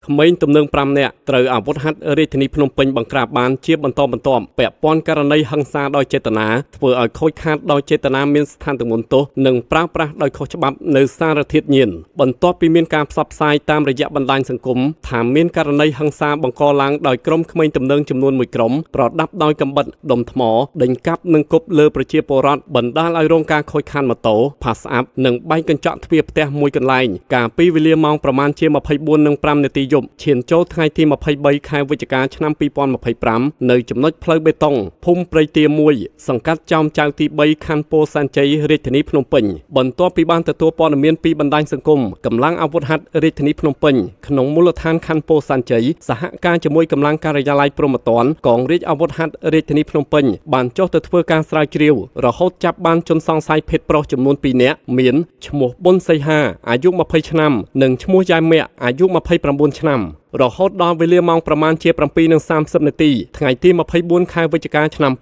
ក្មេងទំនើង5នាក់ត្រូវអាវុធហត្ថរាជធានីភ្នំពេញបង្ក្រាបបានជាបន្តបន្ទាប់ពាក់ព័ន្ធករណីហិង្សាដោយចេតនាធ្វើឲ្យខូចខាតដោយចេតនាមានស្ថានទម្ងន់ទោសនិងប្រើប្រាស់ដោយខុសច្បាប់នៅសារធាតុញៀនបន្ទាប់ពីមានការផ្សព្វផ្សាយតាមរយៈបណ្ដាញសង្គមថាមានករណីហិង្សាបង្កឡើងដោយក្រុមក្មេងទំនើងចំនួន1ក្រុមប្រដាប់ដោយកាំបិតដុំថ្មដេញកាប់និងគប់លើប្រជាពលរដ្ឋបណ្ដាលឲ្យរងការខូចខាតម៉ូតូផាសស្អាប់និងបែកកញ្ចក់ទ្វារផ្ទះមួយកន្លែងកាលពីវេលាម៉ោងប្រមាណជា 24:05 នាទីយប់ឈានចូលថ្ងៃទី 23 ខែវិច្ឆិកា ឆ្នាំ 2025 នៅចំណុចផ្លូវបេតុងភូមិព្រៃទា1សង្កាត់ចោមចៅទី 3 ខណ្ឌពោធិ៍សែនជ័យរាជធានីភ្នំពេញបន្ទាប់ពីបានទទួលព័ត៌មានពីបណ្ដាញសង្គមកម្លាំងអាវុធហត្ថរាជធានីភ្នំពេញក្នុងមូលដ្ឋានខណ្ឌពោធិ៍សែនជ័យសហការជាមួយកម្លាំងការិយាល័យព្រហ្មទណ្ឌកងរាជអាវុធហត្ថរាជធានីភ្នំពេញបានចុះទៅធ្វើការស្រាវជ្រាវរហូតចាប់បានជនសង្ស័យភេទប្រុសចំនួន2នាក់មានឈ្មោះប៊ុនសីហាអាយុ20ឆ្នាំនិងឈ្មោះយ៉ែមមាក់អាយុ29ឆ្នាំរហូតដល់វេលាម៉ោងប្រមាណជា 7:30 នាទីថ្ងៃទី 24 ខែវិច្ឆិកា ឆ្នាំ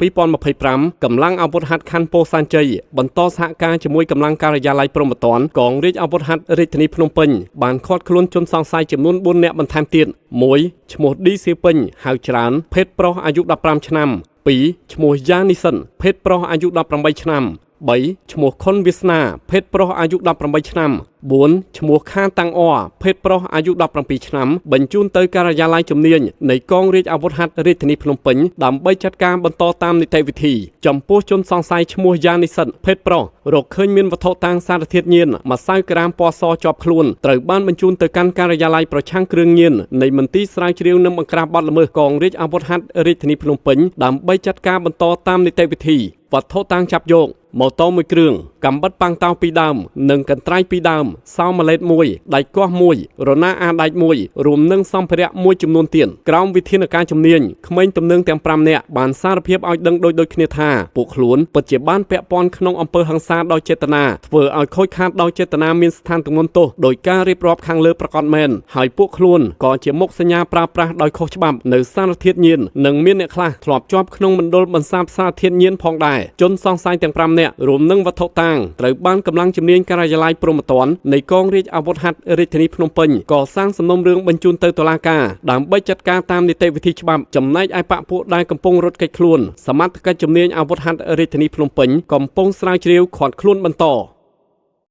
2025 កម្លាំងអាវុធហត្ថខណ្ឌពោធិ៍សែនជ័យបន្តសហការជាមួយកម្លាំងការិយាល័យព្រហ្មទណ្ឌកងរាជអាវុធហត្ថរាជធានីភ្នំពេញបានឃាត់ខ្លួនជនសង្ស័យចំនួន4នាក់បន្ថែមទៀត1ឈ្មោះឌីសៀពេញហៅច្រើនភេទប្រុសអាយុ15ឆ្នាំ2ឈ្មោះយ៉ានីសិនភេទប្រុសអាយុ18ឆ្នាំ3ឈ្មោះខុនវាសនាភេទប្រុសអាយុ18ឆ្នាំ4ឈ្មោះខានតាំងអភេទប្រុសអាយុ17ឆ្នាំបញ្ជូនទៅការិយាល័យជំនាញនៃកងរាជអាវុធហត្ថរាជធានីភ្នំពេញដើម្បីចាត់ការបន្តតាមនីតិវិធីចំពោះជនសង្ស័យឈ្មោះយ៉ានីសិនភេទប្រុសរកឃើញមានវត្ថុតាងសារធាតុញៀនម្សៅក្រាមពណ៌សជាប់ខ្លួនត្រូវបានបញ្ជូនទៅកាន់ការិយាល័យប្រឆាំងគ្រឿងញៀននៃមន្ទីរស្រាវជ្រាវនិងបង្ក្រាបបទល្មើសកងរាជអាវុធហត្ថរាជធានីភ្នំពេញដើម្បីចាត់ការបន្តតាមនីតិវិធីវត្ថុតាងចាប់យកម៉ូតូ1គ្រឿងកាំបិតប៉ាំងតោ2ដើមនិងកន្ត្រៃ2ដើមសោម៉ាឡេត1ដៃកោះ1រណាអាដែក1រួមនឹងសម្ភារៈមួយចំនួនទៀតក្រោមវិធានការជំនាញក្មេងទំនើងទាំង5នាក់បានសារភាពឲ្យដឹងដូចគ្នាថាពួកខ្លួនពិតជាបានពាក់ព័ន្ធក្នុងអំពើហិង្សាដោយចេតនាធ្វើឲ្យខូចខាតដោយចេតនាមានស្ថានទម្ងន់ទោសដោយការរៀបរាប់ខាងលើប្រកាសមែនហើយពួកខ្លួនក៏ជាមុខសញ្ញាប្រើប្រាស់ដោយខុសច្បាប់នៅសារធាតុញៀននិងមានអ្នកខ្លះធ្លាប់ជាប់ក្នុងមណ្ឌលបន្សាបសារធាតុញៀនផងដែរជនសង្ស័យទាំង5នាក់រួមនឹងវត្ថុតាងត្រូវបានកម្លាំងជំនាញការិយាល័យព្រហ្មទណ្ឌនៃកងរាជអាវុធហត្ថរាជធានីភ្នំពេញកសាងសំណុំរឿងបញ្ជូនទៅតុលាការដើម្បីចាត់ការតាមនីតិវិធីច្បាប់ចំណែកឯបកពួកដែលកំពុងរត់គេចខ្លួនសមត្ថកិច្ចជំនាញអាវុធហត្ថរាជធានីភ្នំពេញកំពុងស្រាវជ្រាវឃាត់ខ្លួនបន្ត